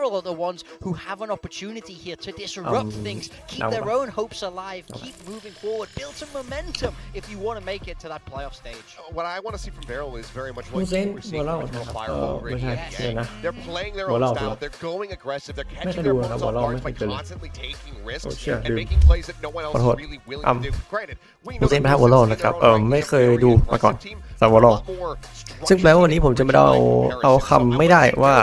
are the ones who have an opportunity here to disrupt things, keep their own hopes alive, keep moving forward, build some momentum if you want to make it to that playoff stage. What I want to see from Varrel is very much what we're seeing from Firewall already. They're playing their own style, they're going aggressive, they're catching their opponents off guard by constantly taking risks and making plays that no one else is really willing to do. Granted, we know ผู้เล่นแพ้วอลล์นะครับไม่เคยดูมาก่อนสำหรับวอลล์ซึ่งแปลว่าวันนี้ผมจะไม่เอาคำไม่ได้ว่า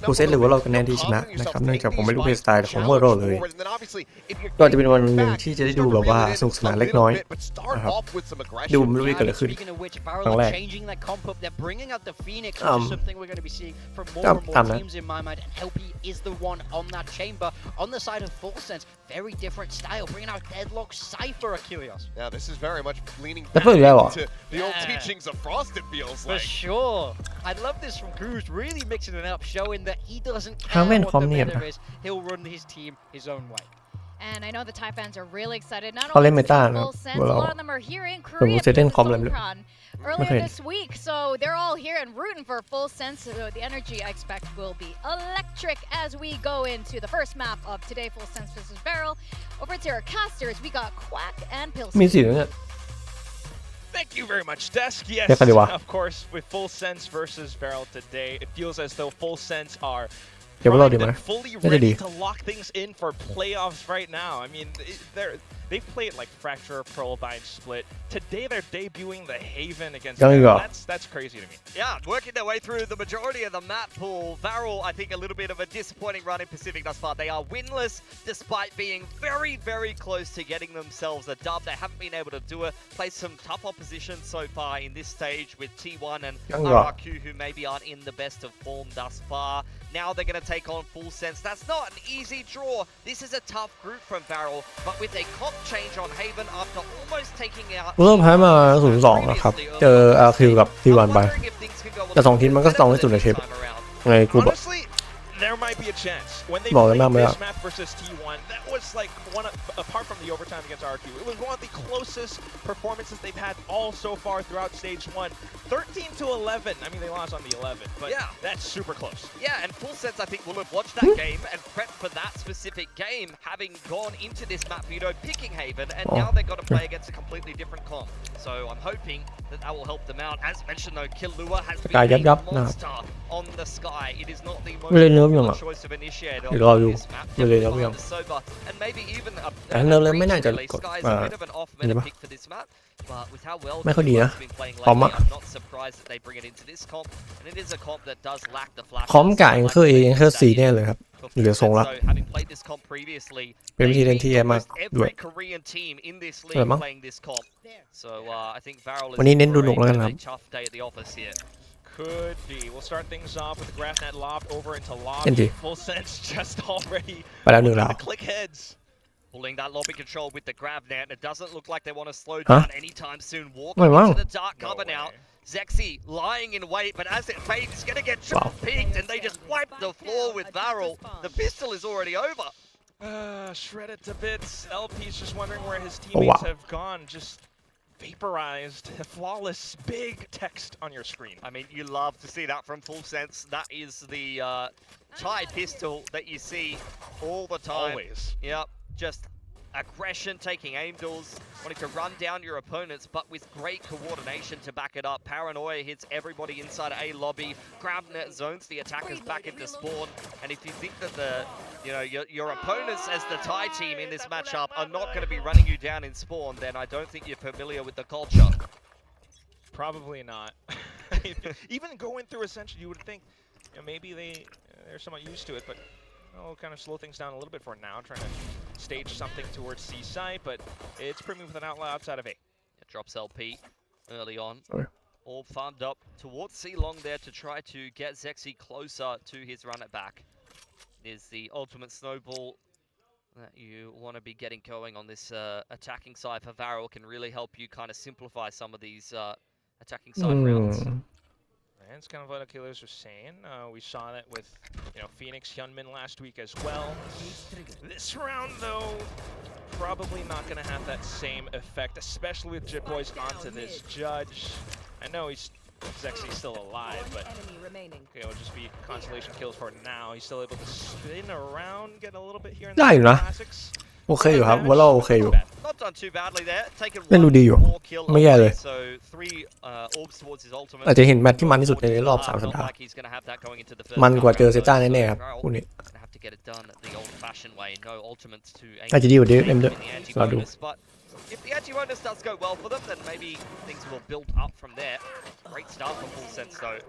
ผู้เล่นหรือวอลล์กันแน่ที่ชนะนะครับเนื่องจากผมไม่รู้เพลย์สไตล์ของวอลล์เลยก็จะเป็นวันหนึ่งที่จะได้ดูแบบว่าสนุกสนานเล็กน้อยนะครับดูไม่รู้ว่าเกิดอะไรขึ้นครั้งแรกตามนั้น Very different style, bringing out Deadlock Cypher Achilles. Yeah, this is very much leaning back into the old teachings of Frost, it feels like. For sure. I love this from Cruz, really mixing it up, showing that he doesn't care what the meta is. He'll run his team his own way. And I know the Thai fans are really excited. Not only full sense, a lot of them are here in Korea earlier this week, so they're all here and rooting for full sense. So the energy I expect will be electric as we go into the first map of today, full sense versus Varrel. Over to our casters, we got Quack and Pilsen. Thank you very much, Desk. Yes, of course, with full sense versus Varrel today, it feels as though full sense are fully ready to lock things in for playoffs right now. I mean, they've played like Fracture, Pearlvine, Split. Today they're debuting the Haven against Varrel. That's crazy to me. Yeah, working their way through the majority of the map pool. Varrel, I think a little bit of a disappointing run in Pacific thus far. They are winless despite being very, very close to getting themselves a dub. They haven't been able to do it. Played some tough opposition so far in this stage with T1 and RRQ, who maybe aren't in the best of form thus far. Now they're going to take on full sense. That's not an easy draw. This is a tough group from Varrel, but with a comp change on Haven after almost taking out เริ่มแพ้มา 0-2 นะครับเจอ RQ กับ T1 ไปแต่2ทีมมันก็2ที่สุดในเทปในกลุ่ม There might be a chance. When they played this map versus T1, that was like apart from the overtime against RQ, it was one of the closest performances they've had all so far throughout stage 1. 13-11. I mean, they lost on the 11, but yeah, that's super close. Yeah, and full sense, I think, will have watched that game and prepped for that specific game, having gone into this map veto, picking Haven, and now they've got to play against a completely different comp. So I'm hoping that will help them out. As mentioned, though, Killua has been a monster on the sky. It is not the most choice of initiator on this map. And maybe even the sky is a bit of an off-meta pick for this map. But with how well Gekko's been playing lately, I'm not surprised that they bring it into this comp. And it is a comp that does lack the flash. คอมกะยังคือ ยังคือ 4 แน่เลยครับเหลือทรงละเป็นวิธีเล่นที่แย่มากด้วยเลยมั้งวันนี้เน้นดูหนุกแล้วกันครับ Could be. We'll start things off with the grass net lobbed over into lob. Full sense just already. ไปแล้ว1 แล้ว Click heads. Pulling that lobby control with the grab net. It doesn't look like they want to slow down anytime soon. Walking into the dark cover now. Zexy lying in wait, but as it fades, he's going to get peeked, and they just wipe the floor with Varrel. The pistol is already over. Shredded to bits. LP's just wondering where his teammates have gone. Just vaporized. Flawless big text on your screen. I mean, you love to see that from full sense. That is the Thai pistol that you see all the time. Always. Yep, just aggression, taking aim duels, wanting to run down your opponents, but with great coordination to back it up. Paranoia hits everybody inside A lobby. Grab net zones the attackers back into spawn. And if you think that your opponents as the Thai team in this matchup are not going to be running you down in spawn, then I don't think you're familiar with the culture. Probably not. Even going through Ascension, you would think maybe they're somewhat used to it, but I'll kind of slow things down a little bit for now, trying to stage something towards C side, but it's premium with an outlaw outside of A. It drops LP early on. All farmed up towards C long there to try to get Zexy closer to his run it back. Is the ultimate snowball that you want to be getting going on this attacking side for Varrel can really help you kind of simplify some of these attacking side rounds. And it's kind of what Achilles was saying. We saw that with, Phoenix Hyunmin last week as well. This round, though, probably not going to have that same effect, especially with Jitboy's onto this judge. I know he's Zexy's still alive, but okay, it'll just be consolation kills for now. He's still able to spin around, get a little bit here in the classics. โอเคอยู่ครับว่าเราโอเคอยู่ Not done too badly there. Taken เล่นดูดีอยู่ more kill ไม่แย่เลย so 3 orbs towards his ultimate. อาจจะเห็นแมตช์ที่มันที่สุดในรอบ3 สัปดาห์ Like he's gonna have that going into the first มันกว่าเจอเซ round. ต้าแน่ๆครับคู่นี้ Gonna have to get it done the old-fashioned way. No ultimates to aim อาจจะดีกว่าเดฟเอ็มด้วย in the เราดู anti-bonus, but if the anti-bonus does go well for them, then maybe things will build up from there. Great start for Full Sense though.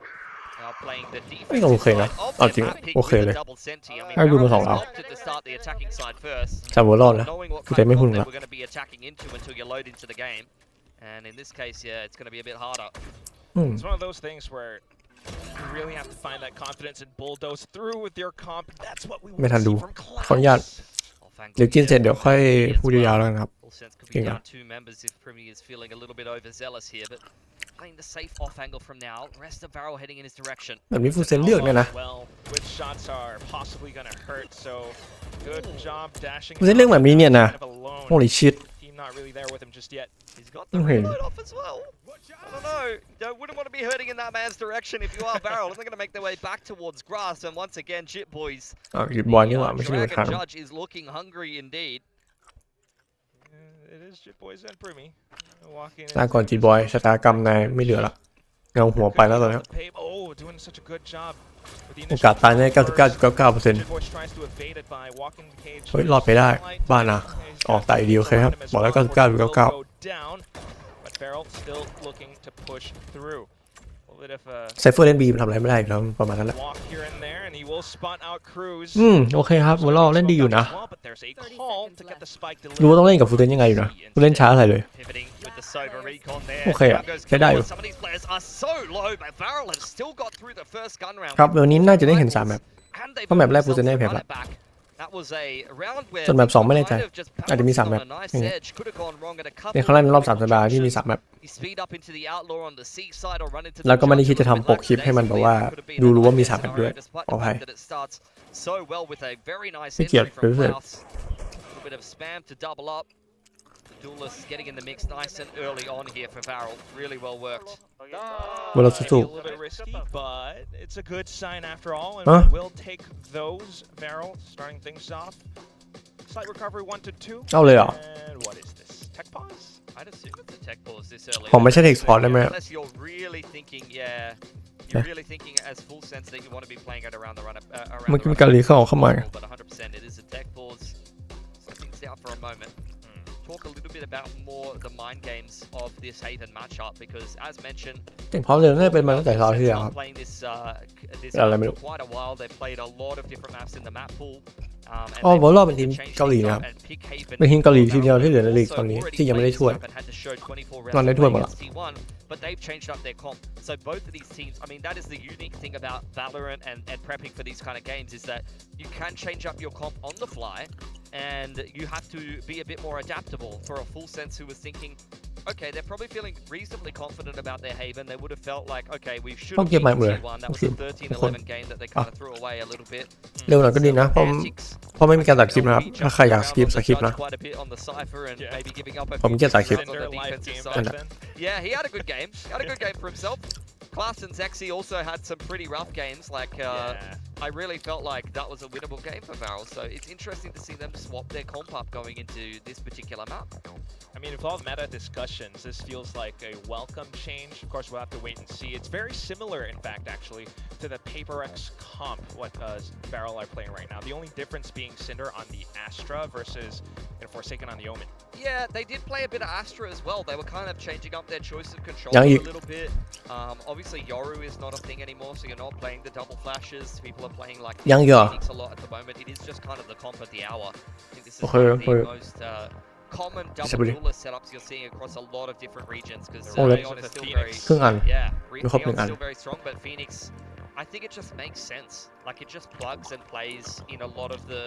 Now playing the ไม่ก็โอ defensive เคนะ side of เอาจริ their ง map pick โอเค with เล the ย double senti. I mean, ให้ดูมา2 Varrel ราว opted to start the attacking side first. จำหัวรอดนะ Knowing what กูจะไม่ kind พูด of ละ content we're going to be attacking into until you load into the game. And in this case, yeah, it's going to be a bit harder. อืม It's one of those things where you really have to find that confidence and bulldoze through with your comp. That's what we ไม่ want ทั to นดู see from ขออนุญาต Offang เดี๋ยวกินเสร็จเดี๋ยวค่อย as พูดยาวๆ well. แล้วกันครับ Full Sense could be King down 2 members if Primi is feeling a little bit overzealous here, but playing the safe off angle from now. Rest of Varrel heading in his direction. แบบนี้ฟูเซนเลือกเนี่ยนะ Well, which shots are possibly going to hurt, so good job dashing ฟูเซนเลือกแบบนี้เนี่ยนะ kind of alone. holy shit Team not really there with him just yet. He's got the Okay. reload off as well. I don't know. You wouldn't want to be hurting in that man's direction if you are Varrel. And they're going to make their way back towards grass. And once again, Jit Boys. อ้าวหยุดบอลนี่หว่าไม่ใช่หยุดทาง Dragon Judge is looking hungry indeed. It is Jit Boys and Primi walking. ตาก่อนจีบอยชะตากรรมนายไม่เหลือละเงาหัวไปแล้วตอนนี้ Oh, doing such a good job. โอกาสตายแน่ 99.99% Jit Boys tries to evade it by walking the cage. เฮ้ยรอดไปได้บ้านะออกไต่ดีโอเคครับบอกแล้ว 99.99 But Varrel still looking to push through. A bit of a ไซเฟอร์เล่นบีมันทำอะไรไม่ได้อีกแล้วประมาณนั้นแหละ walk here and there, and he will spot out Cruz. โอเคครับวอลล์เล่นดีอยู่นะ But there's a call to get the spike รู้ว่าต้อง delivered. เล่นกับฟูเซนยังไงอยู่นะฟูเล่นช้าใส่เลย Pivoting with the sober recon there. Okay, Now goes ใช้ได้อยู่ Gekko. Some of these players are so low, but Varrel has still got through the first gun round. ครับวันนี้น่าจะได้เห็น3 แมป And they've เพราะแมปแรก moved ฟูเซนได้ themselves แพ้ right back. That was a round where ส่วนแมป2ไม่แน่ใจ kind of just อาจจะมี bounced 3 แม on ป a nice อย่างเงี้ย edge. Could have gone wrong at a เป็น couple ครั้งแรกในรอบ of 3 สัปดาห์ที่มี 3 แมป He speed up into the outlaw on the seaside or run into the แล้วก็ไม่ได้คิด jungle จะทำปกคลิปให้มันแบบว่า Could have been ดู a รู้ว่ามี nightmare 3 แมปด้วย scenario, despite ขอ the อภัย fact that it starts so well with a very nice ไม่เกลียด entry from เพื่อน Klaus. A little bit of spam to double up. The duelists getting in the mix nice and early on here for Varrel. Really well worked. วอลล์ Maybe สู้ a little bit risky, but it's a good sign after all, and Huh? we'll take those. Varrel starting things off. Slight recovery 1 to 2. เอาเลยเหรอ And what is this? Tech pause? I'd assume it's a tech pause this early. ผมไม่ใช่ Tech Pause ได้ไหม Unless you're really thinking, yeah, you're really thinking as Full Sense that you want to be playing it around the run. เมื่อกี้มีการรีเข้าเข้ามา But 100% it is a tech pause. Slow things down for a moment. Talk a little bit about more the mind games of this Haven matchup because, as mentioned, เก่งพร้อมเลยน่าจะเป็นมาตั้งแต่รอบที่แล้วครับ playing this Yeah, map let me for look. quite a while. They played a lot of different maps in the map pool. And อ๋อ they วอลล์เป็น wanted ทีม to change เกาหลี things นะครับ up and pick Haven เป็นทีมเกาหลี over ทีมเดียว Varrel. ที่เหลือในลีก Also ตอนนี้ already ที่ยังไม่ได้ played ถ้วย this map and had to show 24 rounds นอนได้ถ้วยหมดละ against T1, but they've changed up their comp. So both of these teams, I mean, that is the unique thing about Valorant and prepping for these kind of games is that you can change up your comp on the fly, and you have to be a bit more adaptable. For a Full Sense who was thinking, okay, they're probably feeling reasonably confident about their Haven. They would have felt like, okay, we should have Don't give my beaten word. T1. That was Okay. a 13-11 game that they kind of threw away a little bit. เร็วหน่อยก็ดีนะเพราะ Antics เพราะไม่มีการตัดคลิปนะครับถ้าใครอยากสกิปสกิปนะ quite a bit on the cipher and Yeah. maybe giving up a ผม few เกลียดตัดคลิป rounds on the Defender life defensive game side. back then. Yeah, he had a good game. He had a good game for himself. Klaus and Zexy also had some pretty rough games. Like, Yeah. I really felt like that was a winnable game for Varrel. So it's interesting to see them swap their comp up going into this particular map. I mean, with all meta discussions, this feels like a welcome change. Of course, we'll have to wait and see. It's very similar, in fact, actually, to the PaperX comp, what Varrel are playing right now. The only difference being Cinder on the Astra versus Forsaken on the Omen. Yeah, they did play a bit of Astra as well. They were kind of changing up their choice of control Yeah, a little bit. Obviously, Yoru is not a thing anymore, so you're not playing the double flashes. People are playing like Young Yor. Phoenix a lot at the moment. It is just kind of the comp of the hour. I think this is Okay, one of the okay. most common double Disability. duelist setups you're seeing across a lot of different regions because Oh, let's- Leon is still Phoenix. very ครึ่งอัน yeah, Look up Leon's Leon. still very strong, but Phoenix, I think it just makes sense. Like it just plugs and plays in a lot of the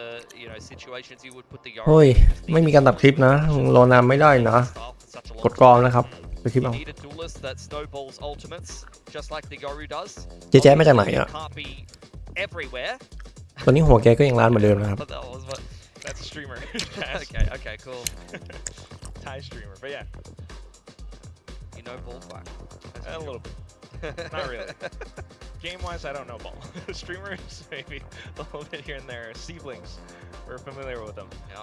situations you would put the Yoru. เฮ้ย in. ไม่มีการตัดคลิปนะรอนานไม่ได้นะ Style for such a long กดกรองนะครับไปคลิป You เอา need a duelist that snowballs ultimates, just like the Yoru does. เจ๊แจ๊ะมาจากไหน Obviously, อ่ะ you can't be everywhere. ตอนนี้หัวแกก็ยังร้านเหมือนเดิมนะครับ But that was what. That's a streamer. Okay, cool. Thai streamer, but yeah, You know ball quack. a little bit. Not really. Game-wise, I don't know ball. Streamers, maybe a little bit here and there. Siblings, we're familiar with them. Yeah.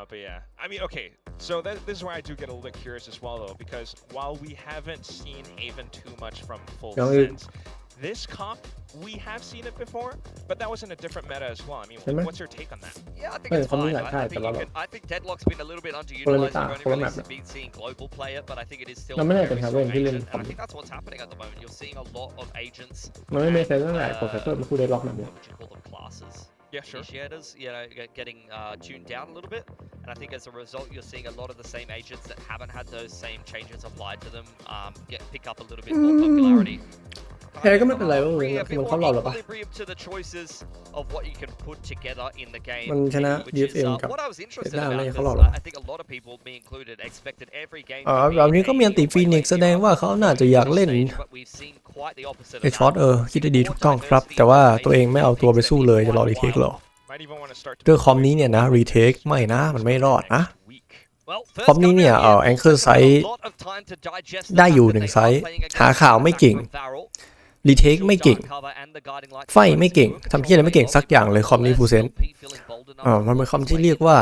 But yeah, I mean, okay. So this is where I do get a little bit curious as well, though, because while we haven't seen Haven too much from Full Sense, this comp we have seen it before, but that was in a different meta as well. I mean, what's your take on that? Yeah, I think it's fine. I think Deadlock's been a little bit underutilized. We've only really been seeing global play it, but I think it is still a very strong agent, and I think that's what's happening at the moment. You're seeing a lot of agents. มันไม่ make sense ตั้งแต่กดไฟเตอร์มันพูดได้ล็อกแบบนี้ What would you call them? Classes. Yeah, sure. Initiators, you know, getting tuned down a little bit, and I think as a result, you're seeing a lot of the same agents that haven't had those same changes applied to them pick up a little bit more popularity. แพ้ก็ไม่เป็นไรว่ามันเข้ารอบหรอปะ to the choices of what you can put together in the game. มันชนะ DFM กับ What I was interested น่า about จะเข้ารอบหรอ I think a lot of people, me included, expected every game. แบบนี้ก็มีอันติฟีนิกซ์แสดงว่าเขาน่าจะอยากเล่น But we've seen quite the opposite ไอ of ช็อต that. คิดได้ดีถูกต้องครับ แต่ว่าตัวเองไม่เอาตัวไปสู้เลยจะรอรีเทคหรอ Might even want to start ด้วยคอมนี้เนี่ยนะรีเทคไม่นะมันไม่รอดนะ Well, คอมนี้เนี่ยแองเกิลไซส์ a lot of time to digest ได้อยู่1ไซส์หาข่าวไม่เก่ง รีเทคไม่เก่ง ไฟไม่เก่งทำเพี้ยอะไรไม่เก่งสักอย่างเลยคอมนี้ฟูเซนมันเป็นคอมที่เรียกว่า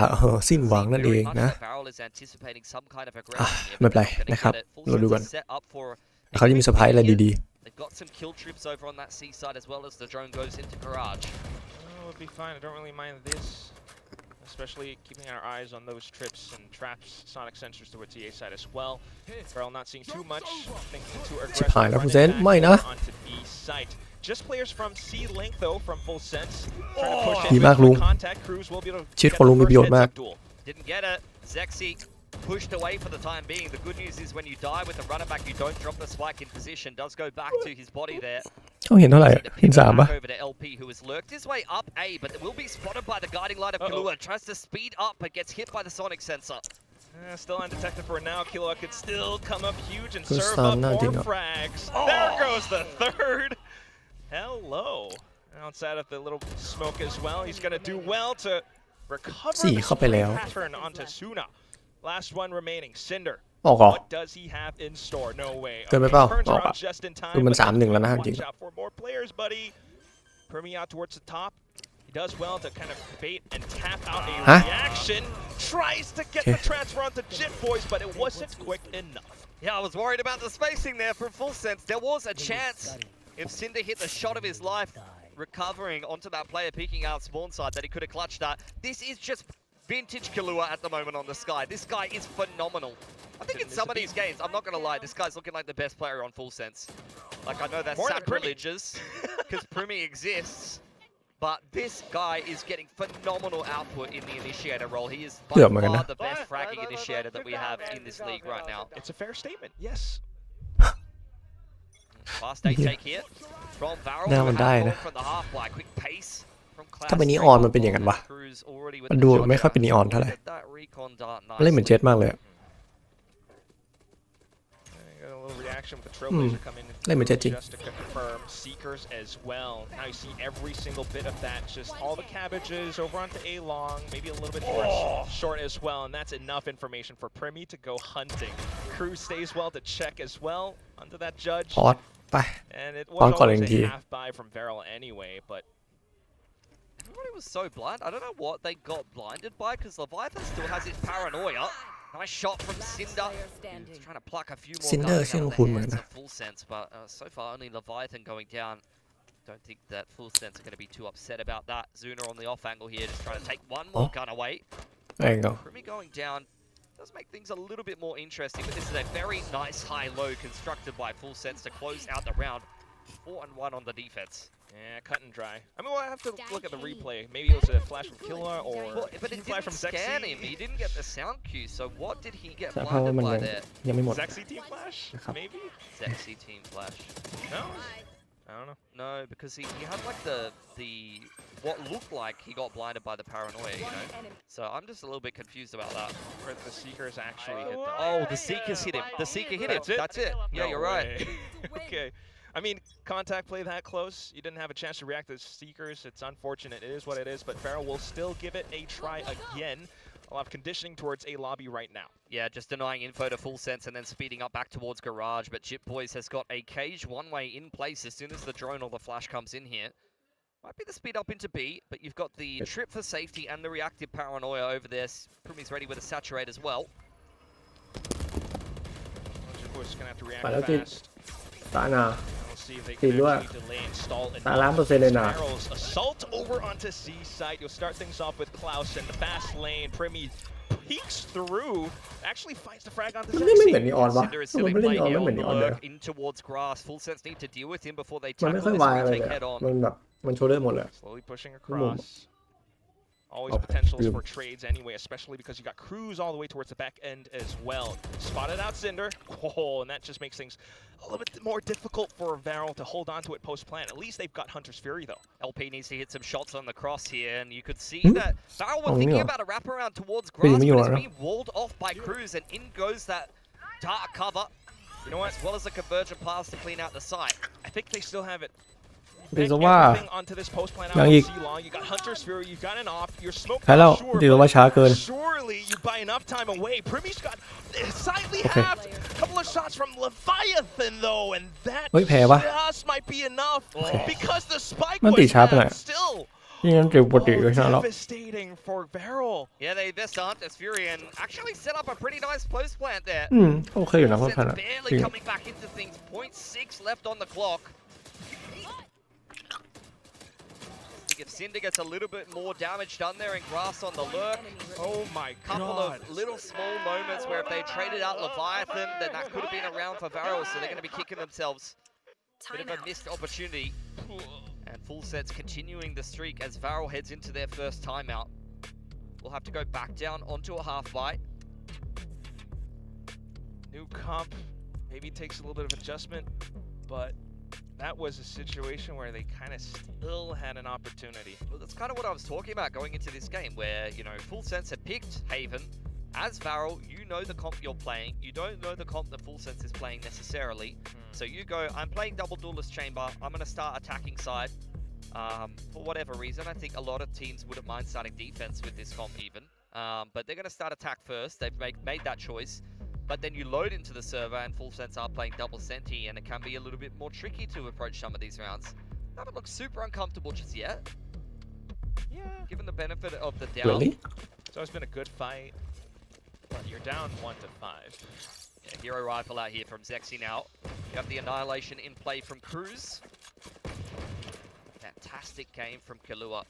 สิ้นหวังนั่นเองนะไม่เป็นไรนะครับเราดูกันเขาจะมีเซอร์ไพรส์อะไรดี They've got some kill trips over on that seaside as well as the drone goes into garage. Oh, it would be fine. I don't really mind this, especially keeping our eyes on those trips and traps, sonic sensors towards the A side as well. Varrel not seeing too much, thinking too aggressive. Onto B site. Just players from C Link though, from Full Sense, trying to push in with contact. Crews will be able to get the first heads up duel. Didn't get it. Zexy pushed away for the time being. The good news is when you die with the runner back, you don't drop the spike in position. Does go back to his body there. เขาเห็นเท่าไหร่เห็น3 ป่ะ Over to LP, who has lurked his way up A, but will be spotted by the guiding light of Killua. Tries to speed up, but gets hit by the sonic sensor. Still undetected for now. Killua could still come up huge and serve up more frags. There goes the third. Hello. Outside of the little smoke as well. He's going to do well to recover the pattern onto Suna. Last one remaining, Cinder. What does he have in store? No way. Okay, turns around just in time. Watch out for more players, buddy. Permi out towards the top. He does well to kind of bait and tap out a reaction. Tries to get the transfer onto Jit Boys, but it wasn't quick enough. Yeah, I was worried about the spacing there from Full Sense. There was a chance if Cinder hit the shot of his life, recovering onto that player peeking out spawn side, that he could have clutched that. This is just vintage Killua at the moment on the sky. This guy is phenomenal. I think in some of these games, I'm not going to lie, this guy's looking like the best player on Full Sense. Like, I know that's sacrilegious, because Primi exists, but this guy is getting phenomenal output in the initiator role. He is by far the best fragging initiator that we have in this league right now. It's a fair statement, yes. Fast A take here from Varrel from the half by quick pace. ถ้าเป็นนีออนมันเป็นอย่างนั้นวะมันดูไม่ค่อยเป็นนีออนเท่าไหร่เล่นเหมือนเจ็ตมากเลยเล่นเหมือนเจ็ตจริง Seekers as well. Now you see every single bit of that, just all the cabbages over onto A long, maybe a little bit short as well, and that's enough information for Primi to go hunting. Crew stays well to check as well under that judge. And it was always a half buy from Varrel anyway, but everybody was so blind. I don't know what they got blinded by, because Leviathan still has his paranoia. Nice shot from Cinder. He's trying to pluck a few more guys out of the hands of Full Sense, but so far only Leviathan going down. Don't think that Full Sense are going to be too upset about that. Zuna on the off angle here, just trying to take one more gun away. There you go. Primi going down does make things a little bit more interesting, but this is a very nice high-low constructed by Full Sense to close out the round. 4-1 on the defense. Yeah, cut and dry. I mean, we'll have to look at the replay. Maybe it was a flash from Killua or but it flash from Zexy. Scan him. He didn't get the sound cue, so what did he get blinded by there? Zexy team flash? Maybe? Zexy team flash. No? I don't know. No, because he had like the what looked like he got blinded by the paranoia, you know? So I'm just a little bit confused about that. Or the Seekers actually hit them. Oh, the Seekers hit him. The Seeker hit him. That's it. Yeah, you're right. Okay. I mean, contact play that close. You didn't have a chance to react to the Seekers. It's unfortunate. It is what it is. But Varrel will still give it a try again. a lot of conditioning towards A lobby right now. Yeah, just denying info to full sense and then speeding up back towards garage. But Chip Boys has got a cage one-way in place as soon as the drone or the flash comes in here. Might be the speed up into B, but you've got the trip for safety and the reactive paranoia over there. Primy's ready with a saturate as well. Chip Boys is going to have to react fast. ตาหนา ตีด้วย ตา1,000,000เลยนะ Assault over onto C site. You'll start things off with Klaus in the fast lane. Primy peeks through, actually finds the frag onto Zexy. ไม่เหมือนนีออนวะ Cinder is มัน still ไม่ in เล่น play นีออน here ไม่เหมือน on นี the ออนเลย lurk in towards grass. Full sense need to deal with him before they มันไม่ tackle ค่อย this วายอะไร retake เลย head on. มันแบบมันโชว์ได้หมดเลย Slowly pushing across. Always potentials for trades anyway, especially because you got Cruz all the way towards the back end as well. Spotted out Cinder. Oh, and that just makes things a little bit more difficult for Varrel to hold on to it post-plant. At least they've got Hunter's Fury, though. LP needs to hit some shots on the cross here, and you could see that Varrel were thinking about a wraparound towards grass, but it's being walled off by Cruz, and in goes that dark cover, you know what? As well as the convergent paths to clean out the site. I think they still have it. ตีซะว่ายังอีกแพ้แล้วตีซะว่าช้าเกิน Surely you buy enough time away. Primy's got slightly halved. Couple of shots from Leviathan though, and that just might be enough because the spike was still devastating for Varrel. Yeah, they best Hunter's Fury and actually set up a pretty nice post plant there. โอเคอยู่นะพ่อพัน barely coming back into things. 0.6 left on the clock. If Cinder gets a little bit more damage done there and grass on the lurk. Oh my god. Couple of little small moments where if they traded out Leviathan, then that could have been a round for Varrel, so they're going to be kicking themselves. Bit of a missed opportunity. And full sets continuing the streak as Varrel heads into their first timeout. We'll have to go back down onto a half bite. New comp maybe takes a little bit of adjustment, but that was a situation where they kind of still had an opportunity. Well, that's kind of what I was talking about going into this game, where, you know, Full Sense had picked Haven. As Varrel, you know the comp you're playing. You don't know the comp that Full Sense is playing necessarily. So you go, I'm playing double duelist chamber. I'm going to start attacking side. For whatever reason, I think a lot of teams wouldn't mind starting defense with this comp even. But they're going to start attack first. They've made that choice. But then you load into the server and Full Sense are playing double Senti, and it can be a little bit more tricky to approach some of these rounds. Haven't looked super uncomfortable just yet. Yeah. Given the benefit of the down. Really? So it's been a good fight, but you're down 1-5. Yeah, hero rifle out here from Zexy now. You have the annihilation in play from Cruz. Fantastic game from Kahlua.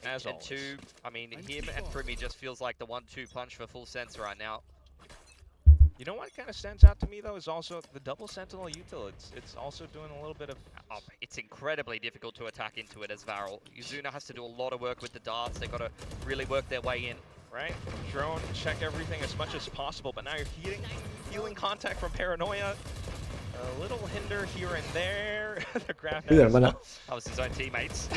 As always. Two, I mean, him and Primy just feels like the 1-2 punch for Full Sense right now. You know what kind of stands out to me though is also the double sentinel util. It's also doing a little bit of. It's incredibly difficult to attack into it as Varrel. Yuzuna has to do a lot of work with the darts. They've got to really work their way in. Right, drone, check everything as much as possible. But now you're healing contact from paranoia. A little hinder here and there. The graph. That was his own teammates.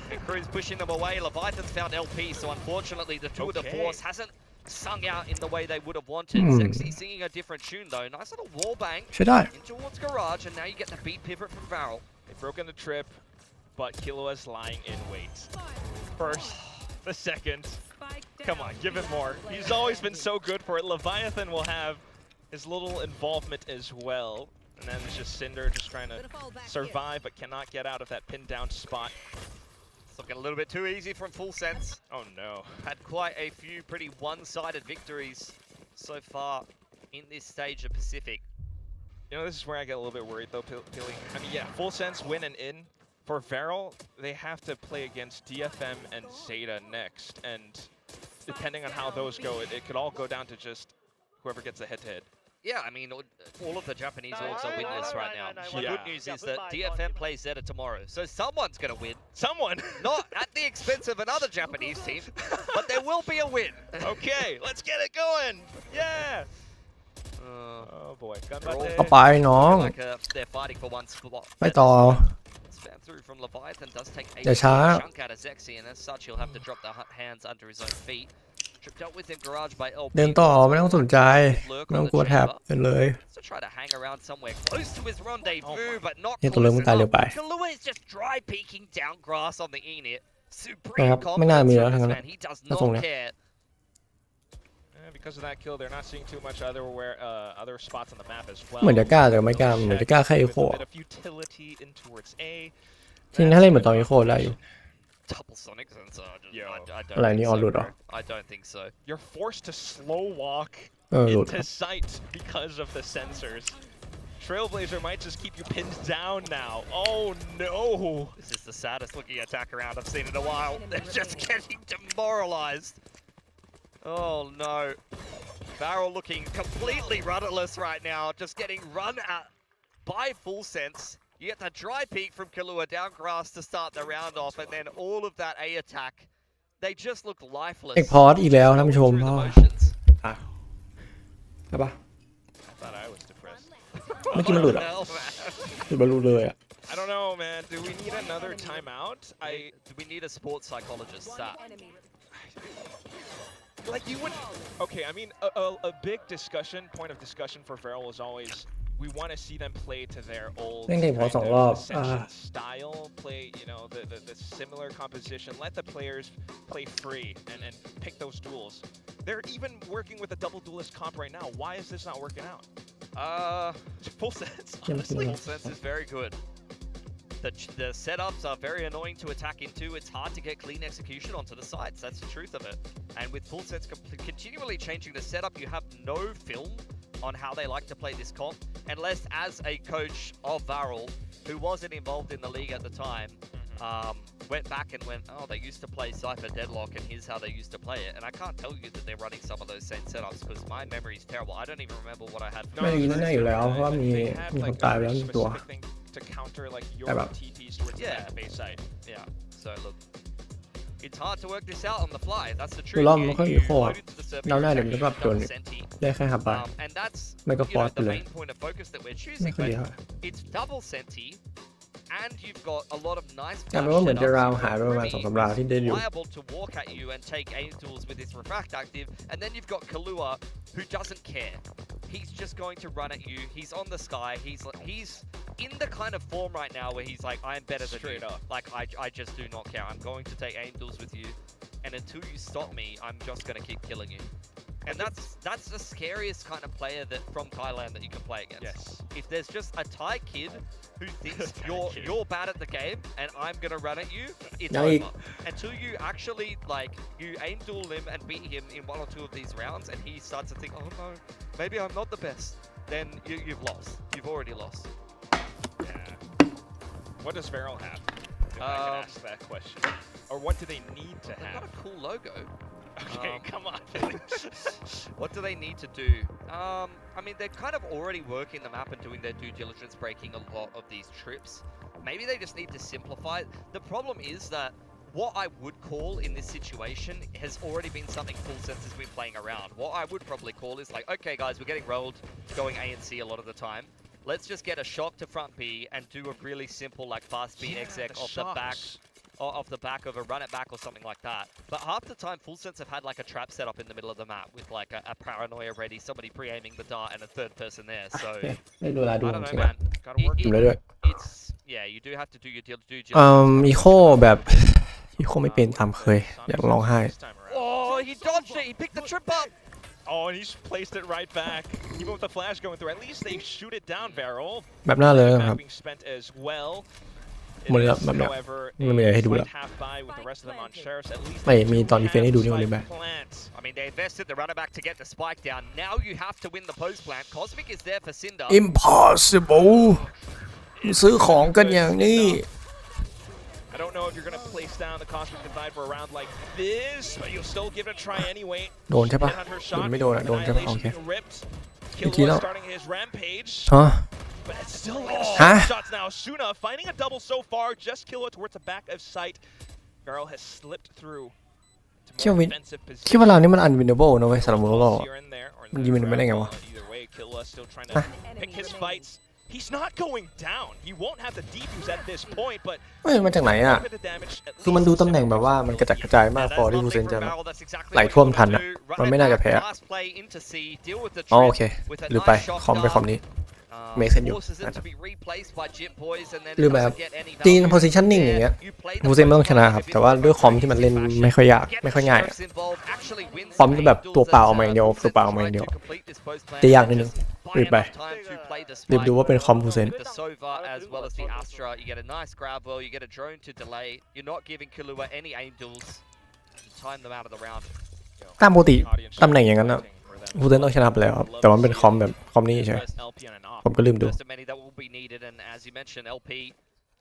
And Cruz pushing them away. Leviathan's found LP, so unfortunately the tour de force hasn't sung out in the way they would have wanted. Zexy singing a different tune though. Nice little wall bang in towards garage, and now you get the beat pivot from Varrel. They've broken the trip, but Killua's lying in wait. First, the second. Come on, give him more. He's always been so good for it. Leviathan will have his little involvement as well. And then it's just Cinder just trying to survive, but cannot get out of that pinned down spot. It's looking a little bit too easy from Full Sense. Oh no. Had quite a few pretty one-sided victories so far in this stage of Pacific. You know, this is where I get a little bit worried though, Pilly. I mean, yeah, Full Sense win and in. For Varrel, they have to play against DFM and Zeta next. And depending on how those go, it could all go down to just whoever gets the head-to-head. Yeah, I mean, all of the Japanese orgs are winless right now. The good news is that DFM plays Zeta tomorrow, so someone's going to win. Someone! Not at the expense of another Japanese team, but there will be a win. Okay, let's get it going! Yeah! Oh boy. เอาไปน้อง They're fighting for one spot. ไปต่อ Spam through from Leviathan does take a อย่าช้า chunk out of Zexy, and as such, he'll have to drop the hands under his own feet. Tripped out with him garage by LP. เดินต่อไม่ต้องสนใจไม่ต้องกลัวแท็บเดินเลย So try to hang around somewhere close to his rendezvous, but not นี่ตัวเริ่มตายเร็วไป Kahlua is just dry peeking down grass on the Enid. นะครับไม่น่ามีแล้วทั้งนั้น He does ถ้าทรง not เนี้ย care. because of that kill, they're not seeing too much other spots on the map as well. เหมือนจะกล้าแต่ไม่กล้าเหมือนจะกล้าแค่อีโค Bit of utility in towards A. จริงถ้าเล่นเหมือนตอนอีโคได้อยู่ Double sonic sensor. I don't อะไร think นี่ so, ออนหลุดเหรอ bro. I don't think so. You're forced to slow walk หลุด into sight because of the sensors. Trailblazer might just keep you pinned down now. Oh no! This is the saddest looking attack around I've seen in a while. They're just getting demoralized. Oh no. Varrel looking completely rudderless right now, just getting run at by Full Sense. You get the dry peek from Kahlua down grass to start the round off, and then all of that A attack. They just look lifeless. เอกพอร์ตอีกแล้วท่านผู้ชม Through the พ่อ motions. ใช่ปะ I thought I was depressed. เมื่อกี้มันหลุดอ่ะ Hell, man. หลุดมารู้เลยอ่ะ I don't know, man. Do we need another timeout? Do we need a sports psychologist? That. Like you would. Okay, I mean, a big point of discussion for Varrel was always we want to see them play to their old เล่นเกมพอ kind สอง of รอบ Ascension style, play the similar composition. Let the players play free and pick those duels. They're even working with a double duelist comp right now. Why is this not working out? Full Sense. Honestly, Full Sense is very good. The setups are very annoying to attack into. It's hard to get clean execution onto the sides. That's the truth of it. And with Full Sense continually changing the setup, you have no film on how they like to play this comp, unless as a coach of Varrel, who wasn't involved in the league at the time, went back and went, oh, they used to play Cypher Deadlock, and here's how they used to play it. And I can't tell you that they're running some of those same setups because my memory is terrible. I don't even remember what I had. ไม่ได้ยินแน่ๆอยู่แล้วเพราะว่ามีคนตายไปแล้ว1ตัว To counter like your TPs towards the base side. Yeah. So look, it's hard to work this out on the fly. That's the คือ truth. รอบมันก็อีโคอ่ะเราได้เดี๋ยวมันจะปรับตัวได้แค่หับไป And that's ไม่ก็ฟอร์ส the เลย main point of focus that we're ไม่ choosing. ค่อยดี But เท่าไหร่ it's double senti, and you've got a lot of nice. กลายเป็นว่าเหมือนจะราวหายไปประมาณ2-3 ราวที่เด่นอยู่ Liable to walk at you and take aim tools with his refract active, and then you've got Kahlua who doesn't care. He's just going to run at you. He's on the sky. He's in the kind of form right now where he's like, I'm better than you. Like I just do not care. I'm going to take aim duels with you, and until you stop me, I'm just going to keep killing you. And that's the scariest kind of player that from Thailand that you can play against. Yes. If there's just a Thai kid who thinks you're bad at the game and I'm gonna run at you, it's over. Until you actually you aim duel him and beat him in 1 or 2 of these rounds, and he starts to think, oh no, maybe I'm not the best. Then you've lost. You've already lost. Yeah. What does Varrel have? If I can ask that question, or what do they need to They've have? got a cool logo. Okay, come on. What do they need to do? I mean, they're kind of already working the map and doing their due diligence, breaking a lot of these trips. Maybe they just need to simplify it. The problem is that what I would call in this situation has already been something Full Sense has been playing around. What I would probably call is like, okay guys, we're getting rolled, going A and C a lot of the time. Let's just get a shock to front B and do a really simple like fast B exec off the back of a run it back or something like that. But half the time Full Sense have had like a trap set up in the middle of the map with like a paranoia ready, somebody pre-aiming the dart and a third person there. So ได้ดูแลดู I จ don't ริ know, งๆ man. ดูเลยด้วย It's yeah, you do have to do your due diligence. อีโคแบบอีโคไม่เป็นตามเคยอยากร้องไห้ Oh, he dodged it. He picked the trip up. Oh, and he's placed it right back. Even with the flash going through, at least they shoot it down, Varrel. แบบหน้าเลยครับ Being spent as well. หมดแล้วแบบเนี้ยไม่มีอะไรให้ดูแล้วไม่มีตอนดีเฟนให้ดูนี่เลยแบบ I mean, they invested the runner back to get the spike down. Now you have to win the post plant. Cosmic is there for Cinder. Impossible ซื้อของกันอย่างนี้ I don't know if you're gonna place down the Cosmic Divide for a round like this, but you'll still give it a try anyway. โดนใช่ปะไม่โดนอะโดนใช่ปะโอเคอีกที Killua แล้ว starting his rampage. ฮะ But it's still shots now. Suna finding a double so far. Just Killua towards the back of sight. Varrel has slipped through to more defensive คิดว่า position. เรานี่มัน unwinnable นะเว้ยสำหรับโมโล Here and there, or มันยิงมันไม่ได้ไงวะ Either way, Killua still trying to pick his fights. He's not going down. He won't have the defuse at this point, but ไม่มาจากไหนอ่ะคือมันดูตำแหน่งแบบว่ามันกระจัดกระจายมากพอที่ฟูเซนจะไหลท่วมทันอ่ะมันไม่น่าจะแพ้อ๋อโอเคหรือไปคอมนี้ make sense อยู่ forces it to be replaced by Jit Boys and then หรือ it แบบ doesn't get any จีน value positioning อย่างเงี้ย you play ฮูเซนไม่ต้องชนะครับแต่ว่าด้วยคอมที่มันเล่นไม่ค่อยยากไม่ค่อยง่าย คอมจะแบบตัวเปล่าออกมาอย่างเดียวตัวเปล่าออกมาอย่างเดียวจะยากนิดนึงรีบไปรีบดูว่าเป็นคอมฮูเซน The Sova as well as the Astra, you get a nice grab well, you get a drone to delay. You're not giving Killua any aim duels to time them out of the round. ตามปกติตำแหน่งอย่างนั้นนะฮูเซนต้องชนะไปแล้วครับแต่ว่าเป็นคอมแบบคอมนี่ใช่ผมก็ลืมดู First of many that will be needed, and as you mentioned, LP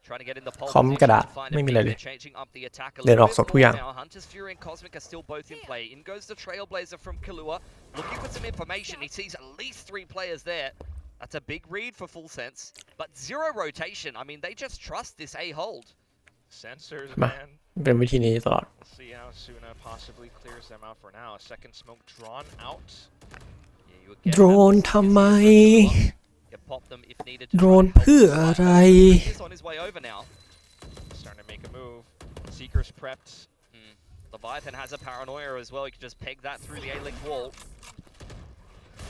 trying to get in the pole คอมกระดาษ position to find ไม่ a มีอะไร pick. เลย They're changing up the attack a เดิน little ออก bit สดทุกอย่าง more now. Hunter's Fury and Cosmic are still both in play. In goes the Trailblazer from Killua, looking for some information. He sees at least 3 players there. That's a big read for Full Sense, but 0 rotation. I mean, they just trust this A hold. Sensors, มา man. เป็นวิธีนี้ตลอด See how Suna possibly clears them out for now. A second smoke drawn out. Yeah, you would get โดรนทำไม can pop them if needed to โดร try น and help เพื่อ the อะไร side. He's on his way over now. Starting to make a move. Seeker's prepped. Leviathan has a paranoia as well. He can just peg that through the A-Link wall.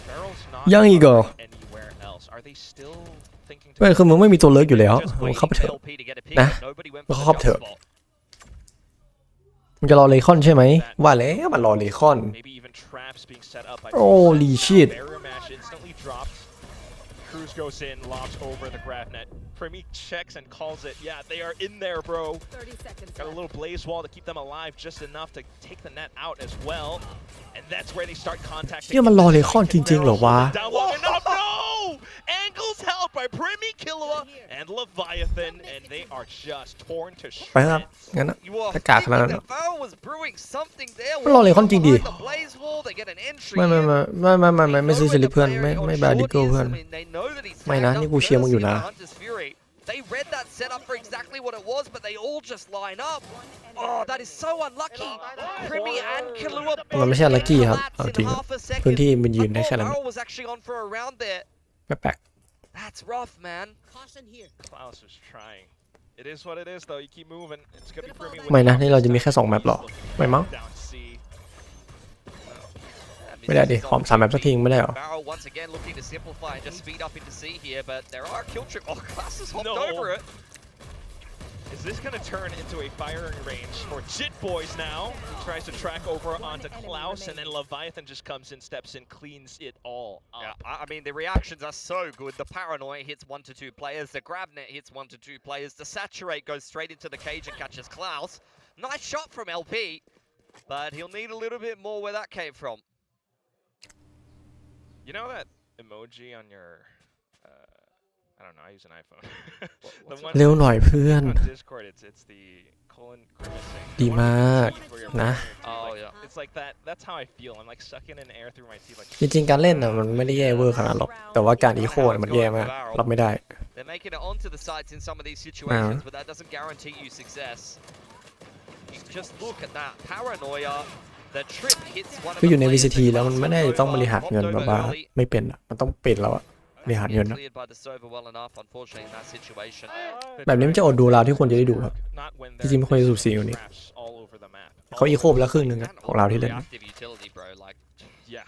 Barrel's not ยังอีกเหรอ anywhere else. Are they still thinking เว้ยคือมึงไม่มีตัวเลิกอยู่แล้ว Just มึง waiting เข้าไปเถ for อะ LP to get a pick, Nah. but nobody went มึ for ง the เข้าไป jump เถอะ spot. มึงจะรอเลคอนใช่ไหมว่าแล้วมันรอเลคอน maybe even traps being set up by Holy shit. Barrier mash instantly dropped. Cruz goes in, lobs over the grab net. Primi checks and calls it. Yeah, they are in there, bro. 30 seconds Got a little blaze wall to keep them alive just enough to take the net out as well. And that's where they start contacting. เนี่ยมันรอเลคอนจริงๆเหรอวะ Down long enough. No! Angles held by Primi Killua and Leviathan, and they are just torn to ไปครับ shreds. งั้นนะ You are ถ้ากาขนาดนั้น thinking that Varrel was brewing something there. มันรอเลคอนจริงดิ Behind the blaze wall, they get an entry ไม่ in. ไม่ซื้อสลิปเพื่อนไม่บาดิเกิลเพื่อน They know that he's ไม่นะ tagged นี่ up กูเชียร์มึงอยู่นะ courtesy of the Hunter's Fury. They read that setup for exactly what it was, but they all just line up. Oh, that is so unlucky. Primi and Killua มัน both ไม่ใช่ลัคกี้ครับ collapse เอา in จริง half a second. พื้นที่มันยืนได้ I แค่ thought นั้น Varrel was actually on for a round there. แปลก That's rough, man. Caution here. Klaus is trying. It is what it is, though. You keep moving. It's gonna be Primi. ๆไม่นะนี่เราจะมีแค่2แมปหรอไม่มั้ง Down C. ไม่ได้ดิขอ3แมปสักทีไม่ได้หรอ Varrel once again looking to simplify and just speed up into C here, but there are kill trip. Oh, Klaus has hopped No. over it. Is this going to turn into a firing range for Jit Boys now? He tries to track over onto Klaus, and then Leviathan just comes in, steps in, cleans it all up. Yeah, I mean, the reactions are so good. The paranoia hits 1 to 2 players. The grab net hits 1 to 2 players. The saturate goes straight into the cage and catches Klaus. Nice shot from LP, but he'll need a little bit more where that came from. You know that emoji on your... I don't know, I use an iPhone. The one เร็วหน่อยเพื่อน on Discord, it's the colon grimacing. ดีมาก For your นะ partner. Oh, Like, yeah. It's like that. That's how I feel. I'm like sucking in air through my teeth. Like จริงๆการเล่นน่ะมันไม่ได้แย่เวอร์ขนาดหรอกแต่ว่าการอีโคน่ะมันแย่มากรับไม่ได้ They're making it onto the sites in some of these situations, but that doesn't guarantee you success. You just look at that paranoia. The trip hits one of คือ the อยู่ใน players VCT that แล้วมันไม่ได้ crossed ต้อง over, บริหารเงิน popped แบบ over ว่า early. ไม่เป็นอะมันต้องเป็นแล้วอะบริหารเงินนะ Cleared by the Sova well enough, unfortunately, in that situation. แบบนี้มันจะอดดูเราที่ควรจะได้ดูครับ not when จริงๆไม่ควรจะสูสีกว่านี้ traps all over the map. เขาอีโคไปแล้วครึ่งหนึงอะของเราที่เล่น Reactive utility, bro. Like, Yeah.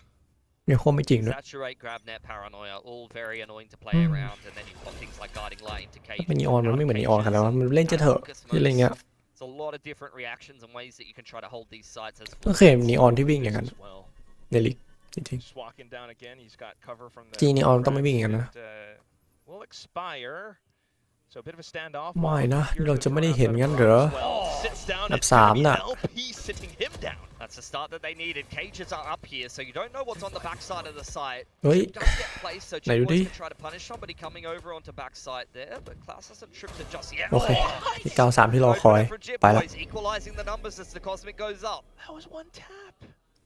อีโคไม่จริงด้วย saturate, grab net, paranoia, all very annoying to play around, and then you pop things like guarding light into cage. เป็นนีออนมันไม่เหมือนนีออนขนาดว่ามันเล่นจะเถอะที่อะไรเงี้ย There's a lot of different reactions and ways that you can try to hold these sites as ก็เคยนีออนที่วิ่งอย่างนั้น As well. ในลีกจริง Just walking down again. He's got cover from the. จริงนีออนต้องไม่วิ่งอย่างนั้นนะ Will expire. So a bit of a standoff. ไม่นะเราจะไม่ได้เห็นงั้นเหรอ Sits down. อันดับ It's gonna be 3น่ะ LP sitting him down. That's the start that they needed. Cages are up here, so you don't know what's on the backside of the site. เฮ้ย It does get placed, so ไหนดู Jit ดิ Boys can try to punish somebody coming over onto backside there, but Klaus hasn't tripped it just yet. โอเคที่93ที่รอคอย From Jit ไปละ Boys, equalizing the numbers as the Cosmic goes up. That was one tap.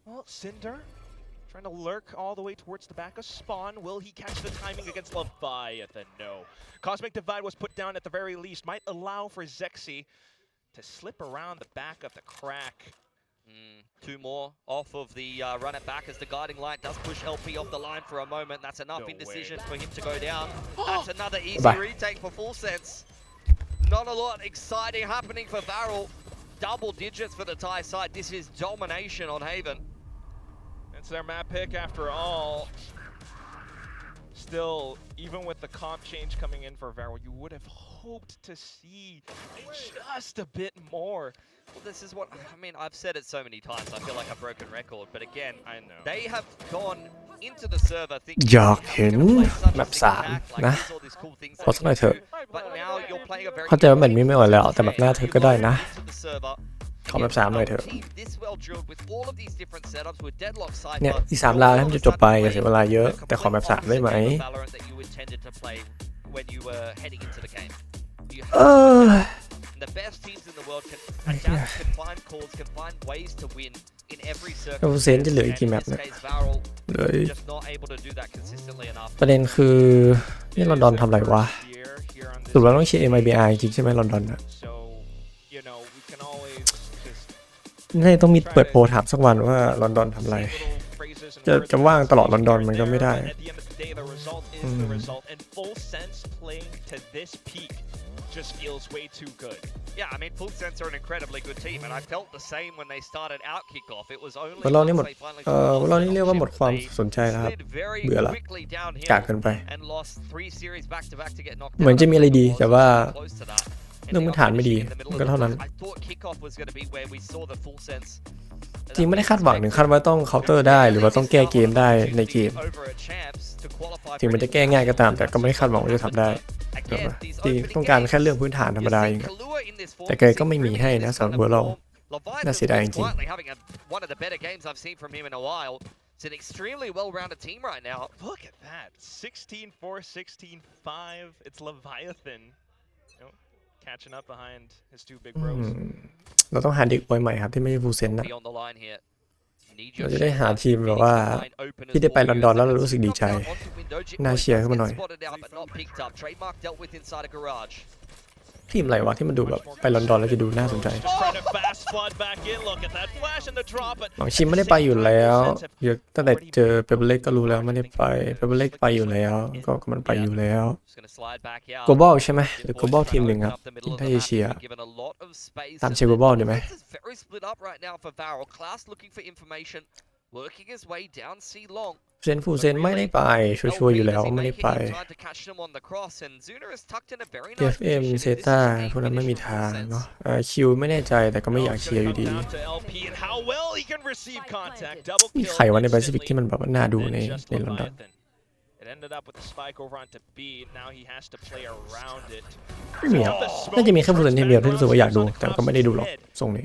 Well, Cinder trying to lurk all the way towards the back of spawn. Will he catch the timing against Leviathan? No. Cosmic Divide was put down at the very least. Might allow for Zexy to slip around the back of the crack. 2 more off of the run it back as the guiding light does push LP off the line for a moment. That's enough No indecision way. for him to go down. That's another easy Bye. retake for Full Sense. Not a lot exciting happening for Varrel. Double digits for the Thai side. This is domination on Haven. It's their map pick after all. still, even with the comp change coming in for Varrel, you would have hoped to see just a bit more. Well, this is what I mean. I've said it so many times. I feel like a broken record. But again, I know they have gone into the server thinking อยากเห็นแบบ3นะขอสักหน่อยเถอะ But now you're playing a very เข้าใจว่าแบบนี้ไม่อ่อนแล้วแต่แบบหน้าเธอก็ได้นะขอแบบ3หน่อยเถอะเนี่ยอีก3 ลาวให้มันจะจบไปอย่าเสียเวลาเยอะแต่ขอแบบ3ได้ไหมThe best teams in the world can adapt, can find calls, can find ways to win in every circle. แล้วเซนจะเหลืออีกกี่แมปเนี่ยเหลือ Just not able to do that consistently enough. ประเด็นคือนี่ลอนดอนทำอะไรวะสรุปแล้วต้องเชียร์ MIBI จริงใช่ไหมลอนดอนอะนี่ต้องมีเปิดโพลถามสักวันว่าลอนดอนทำอะไรจะว่างตลอดลอนดอนมันก็ไม่ได้just feels way too good. Yeah, I mean, Full Sense are an incredibly good team, and I felt the same when they started out kickoff. It was only เรานี่หมดเรานี่เรียกว่าหมดความสนใจแล้วครับเบื่อละกากเกินไปเหมือนจะมีอะไรดีแต่ว่าเรื่องพื้นฐานไม่ดีก็เท่านั้นจริงไม่ได้คาดหวังถึงขั้นว่าต้องเคาน์เตอร์ได้หรือว่าต้องแก้เกมได้ในเกมถึงมันจะแก้ง่ายก็ตามแต่ก็ไม่ได้คาดหวังว่าจะทำได้ที่ต้องการแค่เรื่องพื้นฐานธรรมดาเองแต่เกมก็ไม่มีให้นะสำหรับเบอร์เราน่าเสียดายจริงIt's an extremely well-rounded team right now. Look at that. 16-4, 16-5. It's Leviathan. Catching up behind his two big bros. เราต้องหาเด็กป่วยใหม่ครับที่ไม่ใช่ฟูเซนนะเราจะได้หาทีมแบบว่าที่ได้ไปลอนดอนแล้วเรารู้สึกดีใจน่าเชียร์ขึ้นมาหน่อยทีมอะไรวะที่มันดูแบบไปลอนดอนแล้วจะดูน่าสนใจหวังชิมไม่ได้ไปอยู่แล้วเยอะตั้งแต่เจอเปเปอร์เล็กก็รู้แล้วไม่ได้ไปเปเปอร์เล็กไปอยู่แล้วก็มันไปอยู่แล้วโกลบอลใช่ไหมหรือโกลบอลทีมหนึ่งครับทีมไทยเอเชียตามเชียร์โกลบอลดีไหมเซนฟูเซนไม่ได้ไปชัวร์อยู่แล้วไม่ได้ไป FM เซต้าพวกนั้นไม่มีทางเนาะคิวไม่แน่ใจแต่ก็ไม่อยากเชียร์อยู่ดีมีใครวะในแปซิฟิกที่มันแบบว่าน่าดูในลอนดอนไม่มีอ่ะน่าจะมีแค่ฟูเซนทีมเดียวที่รู้สึกว่าอยากดูแต่ก็ไม่ได้ดูหรอกทรงนี้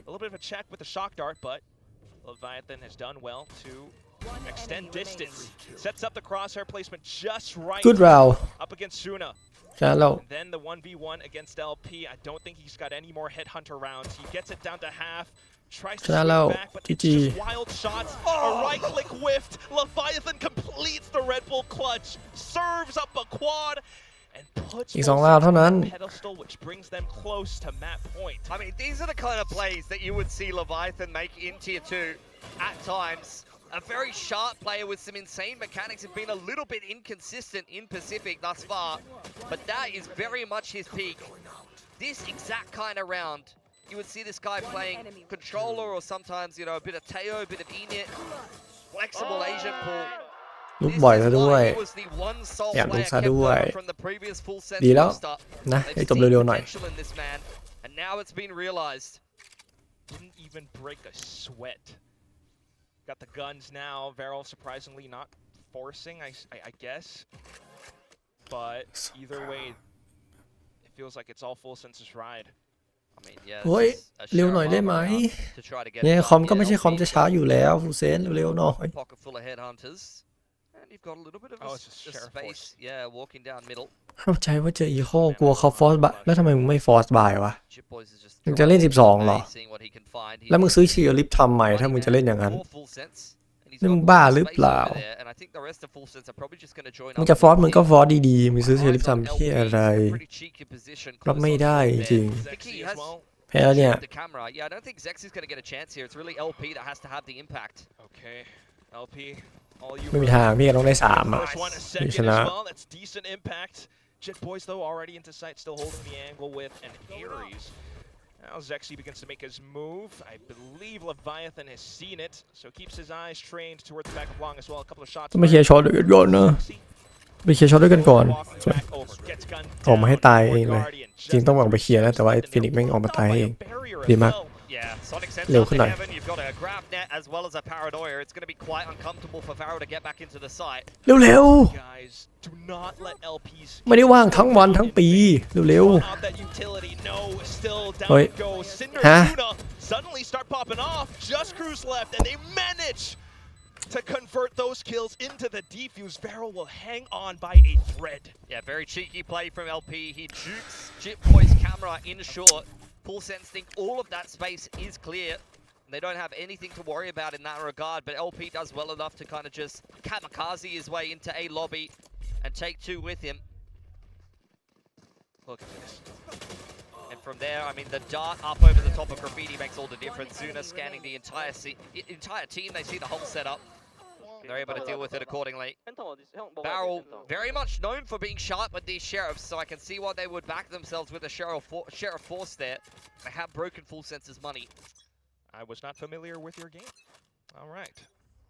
Leviathan has done well to extend distance. Sets up the crosshair placement just right. Good round. Up against Suna. And then the 1v1 against LP. I don't think he's got any more headhunter rounds. He gets it down to half. Tries to swing back, but it's just wild shots. A right-click whiffed. Leviathan completes the Red Bull clutch. Serves up a quad. And puts pedestal, which brings them close to map point. I mean, these are the kind of plays that you would see Leviathan make in Tier 2 at times. A very sharp player with some insane mechanics have been a little bit inconsistent in Pacific thus far, but that is very much his peak. This exact kind of round, you would see this guy playing controller or sometimes, you know, a bit of Teo, a bit of Enit, flexible Asian pool. ลุกบ่อยซะด้วยอยากลุกซะด้วยดีแล้วนะให้จบเร็วๆหน่อย Didn't even break a sweat. Got the guns now. Varrel surprisingly not forcing, I guess. But either way, it feels like it's all Full Sense's ride. โอ้ยเร็วหน่อยได้ไหมเนี่ยคอมก็ไม่ใช่คอมจะช้าอยู่แล้วฟูเซนเร็วๆหน่อยเข้าใจว่าเจออีโคกลัวเขาฟอร์สบายแล้วทำไมมึงไม่ฟอร์สบายวะมึงจะเล่น12หรอแล้วมึงซื้อเชียร์ลิฟทำใหม่ถ้ามึงจะเล่นอย่างนั้นนี่มึงบ้าหรือเปล่ามึงจะฟอร์สมึงก็ฟอร์สดีๆมึงซื้อเชียร์ลิฟทำที่อะไรรับไม่ได้จริงแพ้แล้วเนี่ยไม่มีทางพี่ต้องได้3อ่ะพี่ชนะ Jet Boys though already into sight, still holding the angle with an Ares. Now Zexy begins to make his move. I believe Leviathan has seen it, so keeps his eyes trained towards the back of long as well. A couple of shots. ไม่เคลียร์ช็อตเดี๋ยวก่อนนะ ไปเคลียร์ช็อตด้วยกันก่อนออกมาให้ตายเองเลยจริงต้องออกไปเคลียร์นะแต่ว่าไอ้ฟินิกซ์แม่งออกมาตายเองดีมากเร็วขึ้นหน่อยเร็วๆไม่ได้ว่างทั้งวันทั้งปีเร็วๆเฮ้ยฮะto convert those kills into the defuse. Varrel will hang on by a thread. Yeah, very cheeky play from LP. He jukes Jitboy's camera in short. Full sense think all of that space is clear. They don't have anything to worry about in that regard, but LP does well enough to kind of just kamikaze his way into a lobby and take two with him. Look at this. And from there, I mean, the dart up over the top of Graffiti makes all the difference. Zuna scanning the entire team. They see the whole setup. They're able to deal with it accordingly. Varrel, very much known for being sharp with these sheriffs, so I can see why they would back themselves with a sheriff force there. They have broken Full Sense's money. I was not familiar with your game. All right.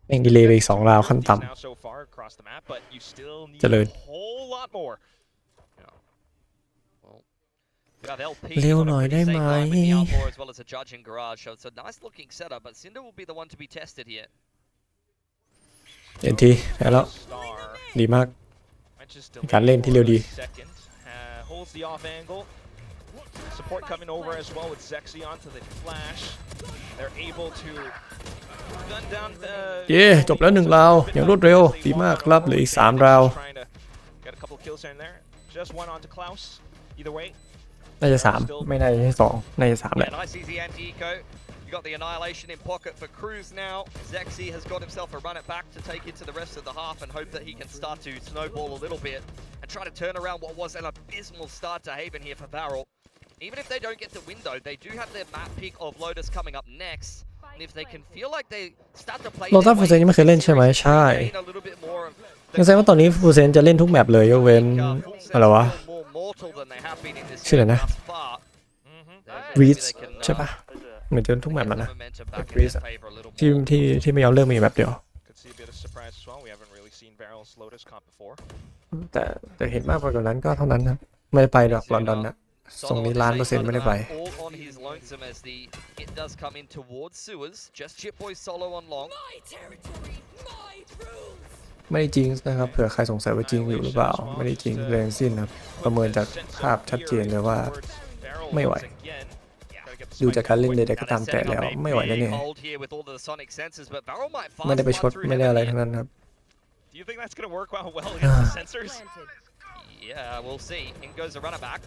แม่งดีเลย์ไปอีก2 ราวขั้นต่ำ Now so far across the map, but you still need เจริญ a whole lot more. เร็วหน่อยได้ไหม as well as a judge in garage, so it's a nice looking setup, but Cinder will be the one to be tested here. เอ็นทีแล้วดีมากการเล่นที่เร็วดี holds the off angle. Support coming over as well with Zexy onto the flash. They're able to gun down the เย้จบแล้ว1 ราวอย่างรวดเร็วดีมากครับเหลืออีก3 ราว Get a couple kills in there. Just one onto Klaus. Either way. น่าจะ3ไม่น่าจะ2น่าจะ3แหละ Nice easy anti-eco. You got the annihilation in pocket for Cruz now. Zexy has got himself a run it back to take into the rest of the half and hope that he can start to snowball a little bit and try to turn around what was an abysmal start to Haven here for Varrel. Even if they don't get the window, they do have their map pick of Lotus coming up next. And if they can feel like they start to play โลตัสฟูเซนยังไม่เคยเล่นใช่ไหมใช่งั้นแสดงว่าตอนนี้ฟูเซนจะเล่นทุกแมปเลยยกเว้นอะไรวะชื่ออะไรนะรีสใช่ปะเหมือนจะทุกแมปแล้วนะรีสที่ไม่ยอมเลือกมีแบบเดียวแต่เห็นมากกว่านั้นก็เท่านั้นครับไม่ได้ไปหรอกลอนดอนนะส่งนี้1,000,000%ไม่ได้ไปไม่ได้จริงนะครับเผื่อใครสงสัยว่าจริงอยู่หรือเปล่าไม่ได้จริงแรงสิ้นครับประเมินจากภาพชัดเจนเลยว่าไม่ไหวดูจากการเล่นใดๆก็ตามแต่แล้วไม่ไหวแล้วเนี่ยไม่ได้ไปชดไม่ได้อะไรทั้งนั้นครับ Yeah, we'll see. In goes the runner back.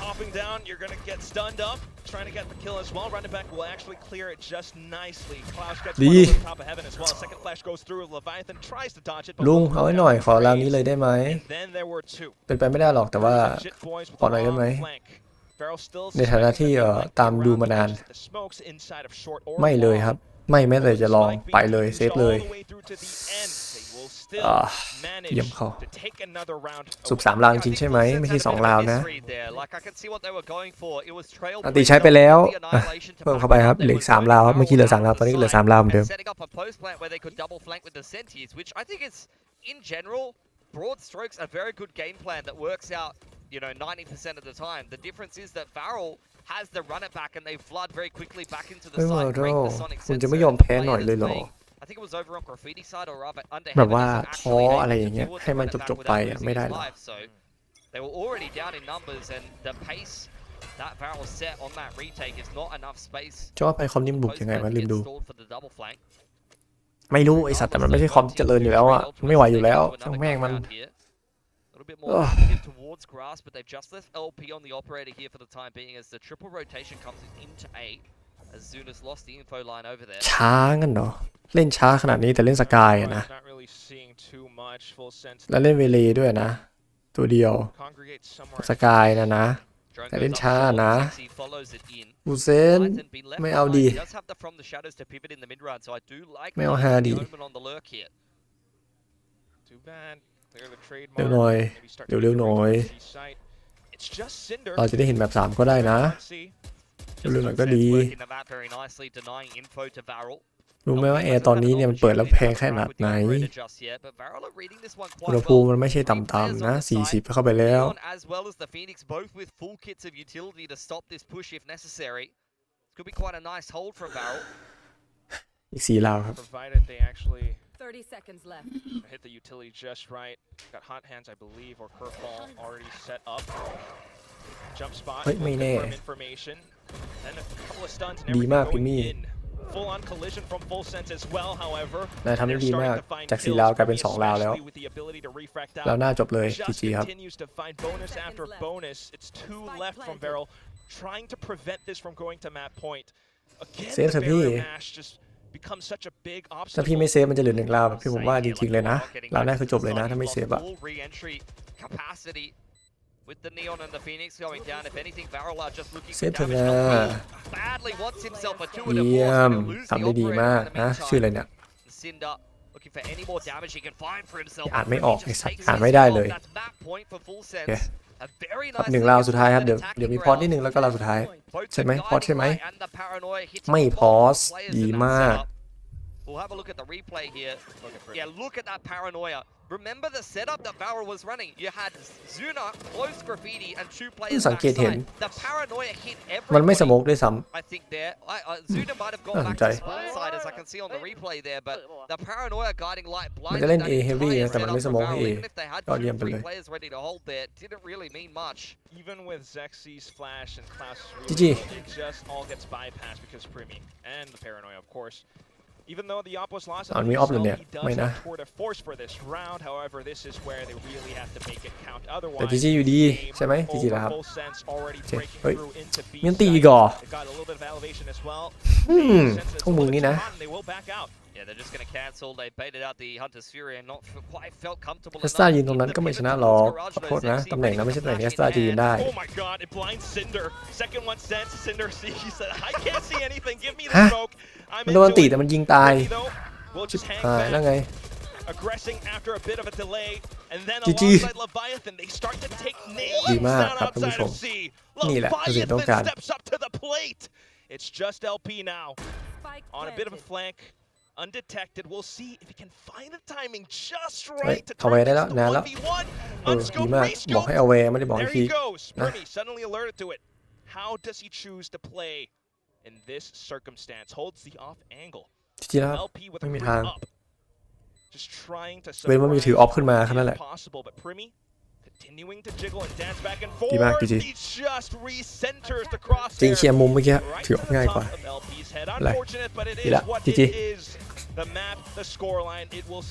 Hopping down, you're going to get stunned up. Trying to get the kill as well. Running back will actually clear it just nicely. Klaus gets one over the top of Heaven as well. Second flash goes through. Leviathan tries to dodge it. ลุงเอาไว้หน่อยขอราวนี้เลยได้ไหม Then there were two. เป็นไปไม่ได้หรอกแต่ว่าขอหน่อยได้ไหมในฐานะที่ตามดูมานานไม่เลยครับไม่แม้แต่จะลองไปเลยเซฟเลยเยี่ยมเขาสุบ3 ราวจริงใช่ไหมไม่ใช่2 ราวนะอันตีใช้ไปแล้วเพิ่มเข้าไปครับเหลืออีก3 ราวครับเมื่อกี้เหลือ3 ราวตอนนี้เหลือ3 ราวเหมือนเดิมbroad strokes a very good game plan that works out, you know, 90% of the time. The difference is that Varrel has the run it back and they flood very quickly back into the site, break the sonic sensor. คุณจะไม่ยอมแพ้หน่อยเลยเหรอ I think it was over on Graffiti side or rather under แบบว่าท้ออะไรอย่างเงี้ยให้มันจบไปอ่ะไม่ได้หรอ So they were already down in numbers and the pace that Varrel set on that retake is not enough space. จะว่าไปคอมนิ่มบุกยังไงวะลืมดูไม่รู้ไอสัตว์แต่มันไม่ใช่คอมเจริญอยู่แล้วอ่ะไม่ไหวอยู่แล้วช่างแม่งมันช้างั้นเหรอเล่นช้าขนาดนี้แต่เล่นสกายนะแล้วเล่นเวเลด้วยนะตัวเดียวสกายนะแต่เล่นช้านะบูเซนไม่เอาดีไม่เอาฮาดีเร็วหน่อยเร็วหน่อยเราจะได้เห็นแบบ3ก็ได้นะเร็วหน่อยก็ดี รู้ไหมว่าแอร์ตอนนี้เนี่ยมันเปิดแล้วแพงแค่ไหนอุณหภูมิมันไม่ใช่ต่ำๆนะ40เข้าไปแล้วอีก4 ราวครับ 30 seconds left. Hit the utility just right. Got hot hands, I believe, or curveball already set up. Jump spot. เฮ้ยไม่แน่ Information. Then a couple of stuns and ดี everything มากพิม going มี่ in. Full on collision from full sense as well. However, นายทำได้ดีมากจาก kills, 4 ราวกลายเป็น 2 ราวแล้ว especially with the ability to refract out. แล้วน่าจบเลย Just GG ครับ continues to find bonus after bonus. It's 2 left from Varrel, trying to prevent this from going to map point. Again, Save the เถอะพี่ barrier mash just becomes such a big ถ้า obstacle. พี่ไม่เซฟมันจะเหลือ1 ราวแบบที่ผมว่าจริงๆเลยนะราวแรกคือจบเลยนะถ้าไม่เซฟอะ With the Neon and the Phoenix going down, if anything, Varrel are just looking เซ for ฟเถอะ damage. นะ Badly wants himself a 2 and a เยี่ย 4, ม so he'll lose ทำ the ได้ดี operator มาก in the นะชื่ออะไร meantime. เนี่ย Cinder looking for any more damage he can find for himself. อ่านไม่ออกไอ้สัตว์อ่านไม่ได้เลย That's map point for full sense. A very ครับ nice 1 ราวสุดท้ายครับเดี๋ยวมีพอสนิดนึงแล้วก็ราวสุดท้าย ใช่ไหมพอสใช่ไหมไม่พอสดีมาก We'll have a look at the replay here. Yeah, look at that paranoia. Remember the setup that Varrel was running. You had Zuna, close graffiti, and 2 players สังเกตเห็น backside. The paranoia hit มันไม่ส everybody. โมกด้วยซ้ I think there. Zuna might have gone back to spawn side as I can see on the replay there, but the paranoia guiding light ำ blind. มันจะเล่น A heavy นะแต่มันไม่สโมกให้ A Even if they had ยอดเยี่ยมไป 2, เลย 3 players ready to hold there, didn't really mean much. Even with Xexi's flash and Klaus's GG. it just all gets bypassed because Primi and the paranoia, of course. Even though the Op was lost, Ah, may op lang niya. he does May na. have tour de force for this round. However, this is where they really have to make it count. แต่ Otherwise, GG อยู่ดี game ใช่ไหม GG แล้ว over. ครับ Full sense already โอเค breaking เฮ้ย through into B มีอันตีอี side. กเหรอ They got a little bit of elevation as well. พวกมึงนี่นะ They will back out. Yeah, they're just going to cancel. They baited out the Hunter's Fury and not quite felt comfortable เอสตายืนตรงนั้นก็ไม่ชนะหรอกขอโทษนะตำแหน่งนั้นไม่ใช่ตำแหน่งที่เอสตาจะยืนได้ Oh my god, it blinds Cinder. Second one sense, Cinder sees that I can't see anything. Give me the ฮะ smoke. I'm มันโดน into ตี it. แต่มันยิงตาย Primi, though, will ชิบ just hang หายแล้ว back. ไง Aggressing after a bit of a delay, and then GG. alongside Leviathan, they start to take ดี names มาก down ครับท่านผู้ outside ช of ม C. นี่แหละคือสิ่งที่ต้องการ Leviathan steps up to the plate. It's just LP now Spike on a bit of a planted. flank, undetected. We'll see if he can find the timing just เฮ้ย right to เอาไว้ turn ได้ this แล้ว to นานแล้ว 1v1. ดี Unscope, มากบอก rescope. ให้เอาแวร์ไม่ได้บอกให้ There คี he goes. นะ Primi suddenly alerted to it. How does he choose to play in this circumstance? Holds the off angle. จริงๆแล้ว LP with ไม่ a มี grip ทาง up. Just trying to เว้นว่ามีถือออฟขึ้นมาแค่นั้นแหละ possible, but Primi continuing to jiggle and dance back and ดีมาก forth. จริง He just recenters the cross จริงเคลียร์มุมเมื่อกี้ right ถือออฟ to the ง่ายก top ว่า of LP's head. อะไร Unfortunate, but it ดี is ละ what จ it ริง is. The map, the scoreline, it will